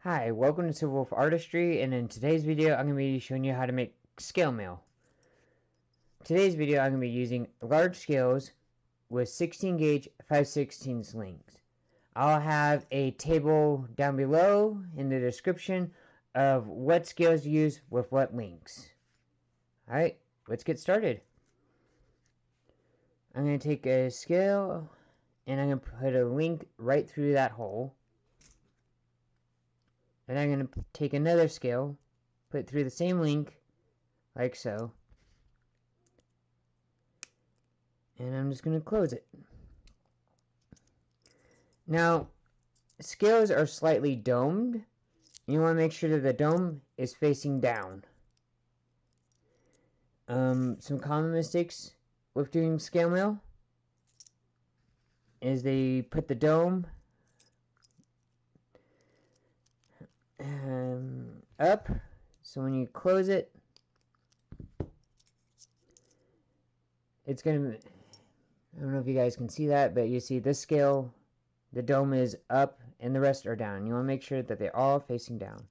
Hi, welcome to Silver Wolf Artistry, and in today's video I'm going to be showing you how to make scale mail. Today's video I'm going to be using large scales with 16 gauge 5/16 links. I'll have a table down below in the description of what scales to use with what links. Alright, let's get started. I'm going to take a scale and I'm going to put a link right through that hole. And I'm going to take another scale, put it through the same link, like so. And I'm just going to close it. Now, scales are slightly domed. You want to make sure that the dome is facing down. Some common mistakes with doing scale mail is they put the dome up, so when you close it, it's gonna, I don't know if you guys can see that, but you see this scale, the dome is up and the rest are down. You want to make sure that they're all facing down.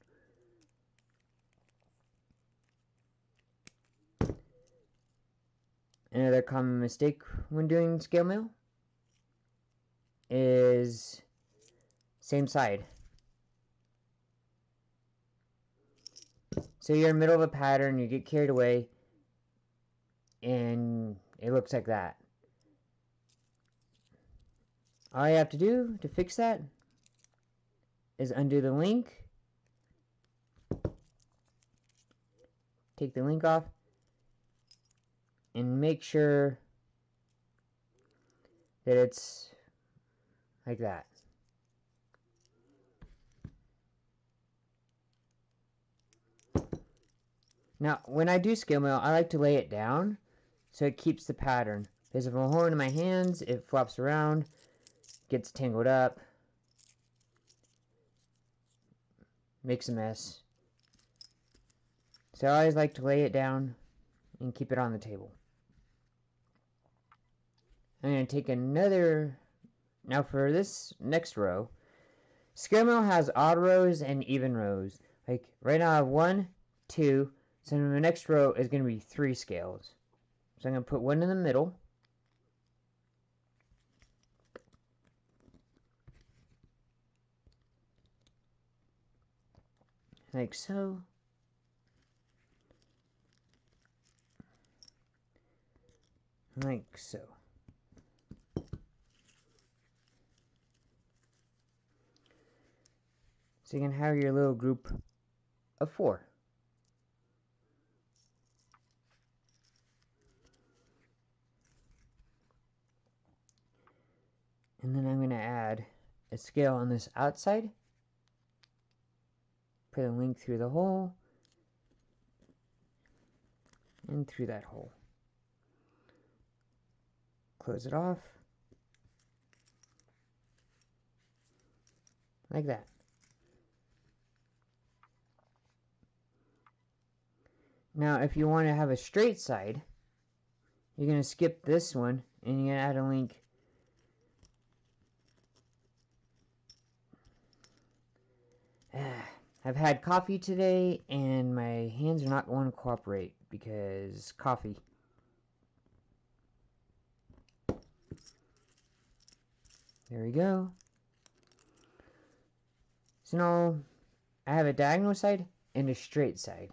Another common mistake when doing scale mail is same side. So you're in the middle of a pattern, you get carried away, and it looks like that. All you have to do to fix that is undo the link, take the link off, and make sure that it's like that. Now, when I do scale mail, I like to lay it down so it keeps the pattern. Because if I'm holding it in my hands, it flops around, gets tangled up, makes a mess. So I always like to lay it down and keep it on the table. I'm going to take another. Now for this next row, scale mail has odd rows and even rows. Like right now I have 1, 2, so the next row is going to be 3 scales. So I'm going to put one in the middle. Like so. Like so. So you can have your little group of 4. And then I'm going to add a scale on this outside. Put a link through the hole and through that hole. Close it off. Like that. Now if you want to have a straight side, you're going to skip this one and you're going to add a link I've had coffee today and my hands are not going to cooperate because coffee. There we go. So now I have a diagonal side and a straight side.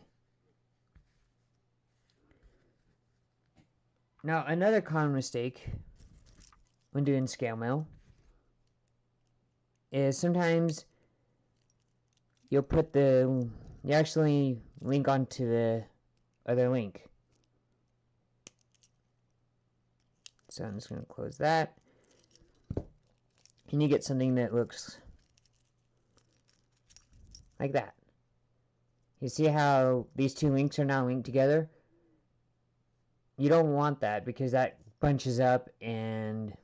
Now another common mistake when doing scale mail is sometimes you actually link onto the other link. So I'm just going to close that. And you get something that looks like that. You see how these two links are now linked together? You don't want that because that bunches up and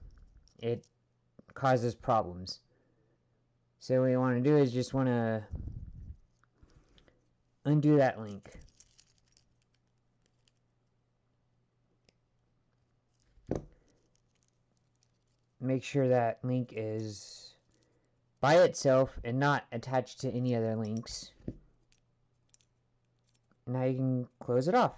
it causes problems. So what you want to do is just want to undo that link. Make sure that link is by itself and not attached to any other links. Now you can close it off.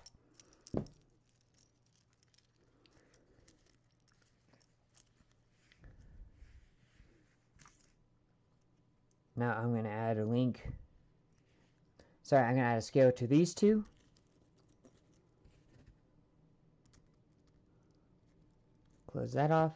Now I'm going to add a link. Sorry, I'm going to add a scale to these two. Close that off.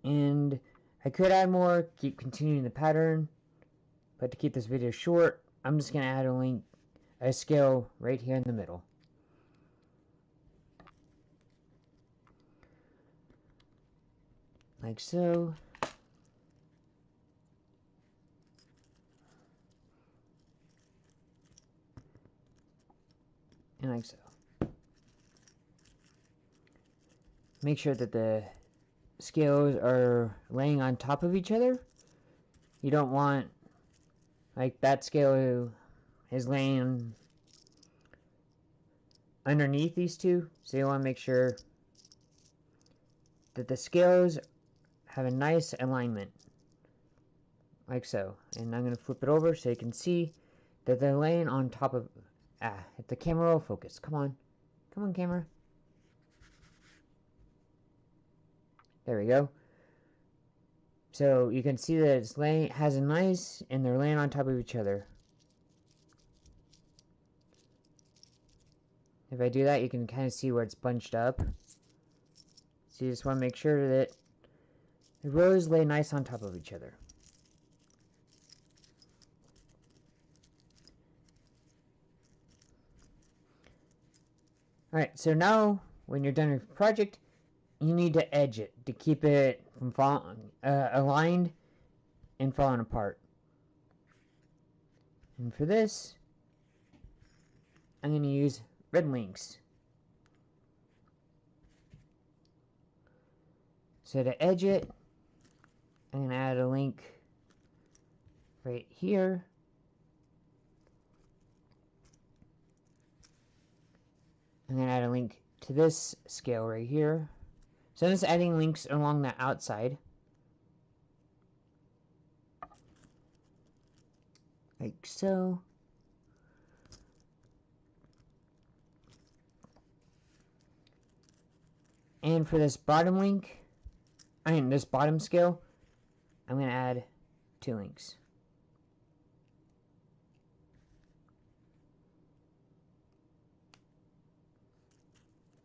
And I could add more, keep continuing the pattern, but to keep this video short, I'm just going to add a scale right here in the middle. Like so. And like so. Make sure that the scales are laying on top of each other. You don't want, like, that scale is laying underneath these two, so you want to make sure that the scales have a nice alignment, like so. And I'm going to flip it over so you can see that they're laying on top of, if the camera will focus, come on camera. There we go. So you can see that it's has a nice, and they're laying on top of each other. If I do that, you can kind of see where it's bunched up. So you just want to make sure that the rows lay nice on top of each other. Alright, so now when you're done with your project, you need to edge it to keep it from aligned and falling apart. And for this, I'm going to use red links. So to edge it, I'm going to add a link right here. I'm going to add a link to this scale right here. So I'm just adding links along the outside. Like so. And for this bottom link, this bottom scale, I'm going to add 2 links.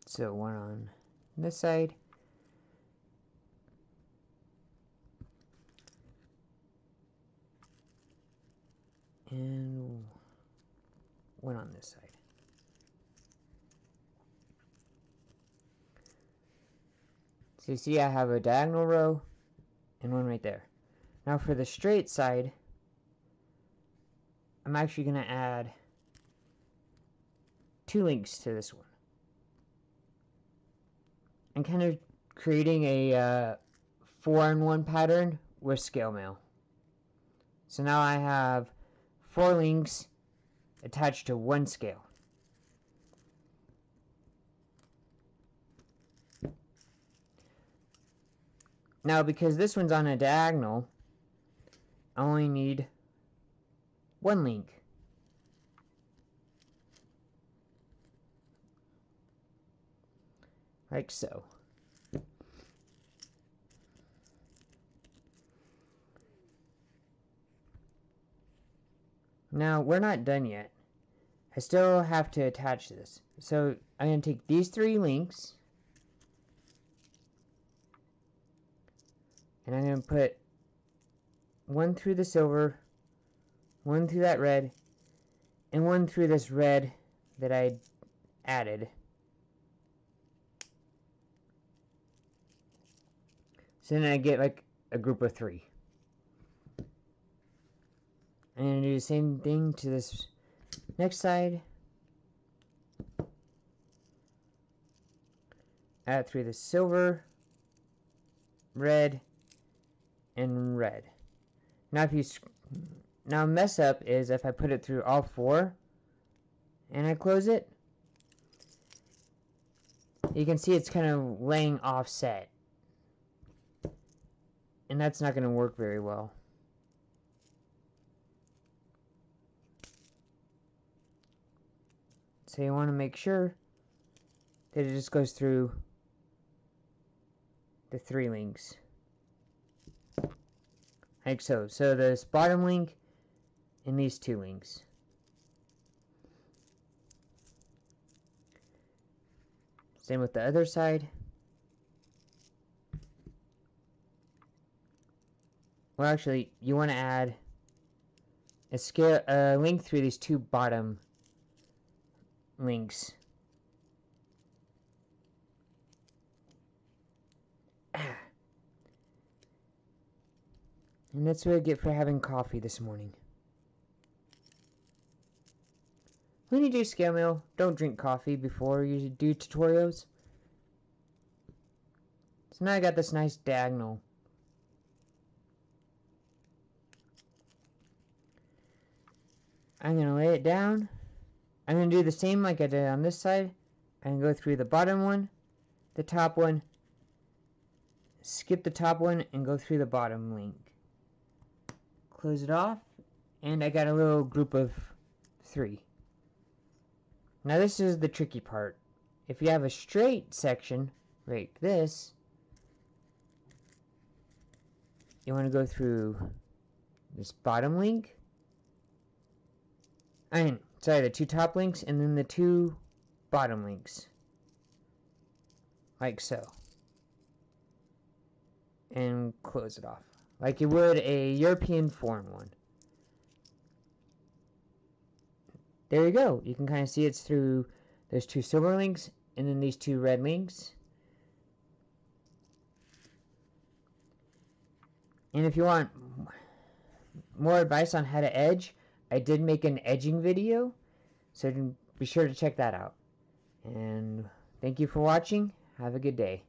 So one on this side. And one on this side. So you see I have a diagonal row and one right there. Now for the straight side, I'm actually going to add 2 links to this one. I'm kind of creating a 4-in-1 pattern with scale mail. So now I have 4 links attached to 1 scale. Now because this one's on a diagonal, I only need 1 link. Like so. Now we're not done yet. I still have to attach this. So I'm going to take these 3 links and I'm going to put one through the silver, one through that red, and one through this red that I added. So then I get like a group of 3. I'm going to do the same thing to this next side. Add through the silver, red, and red. Now mess up is if I put it through all four and I close it, you can see it's kind of laying offset, and that's not going to work very well. So you want to make sure that it just goes through the 3 links. Like so. So this bottom link and these 2 links. Same with the other side. Well, actually, you want to add a link through these 2 bottom links. And that's what I get for having coffee this morning. When you do scale mail, don't drink coffee before you do tutorials. So now I got this nice diagonal. I'm going to lay it down. I'm going to do the same like I did on this side. I'm going to go through the bottom one, the top one, skip the top one, and go through the bottom link. Close it off, and I got a little group of 3. Now this is the tricky part. If you have a straight section like this, you want to go through this bottom link. Sorry, the 2 top links and then the 2 bottom links. Like so. And close it off. Like you would a European foreign one. There you go. You can kind of see it's through those 2 silver links and then these 2 red links. And if you want more advice on how to edge, I did make an edging video, so be sure to check that out. And thank you for watching. Have a good day.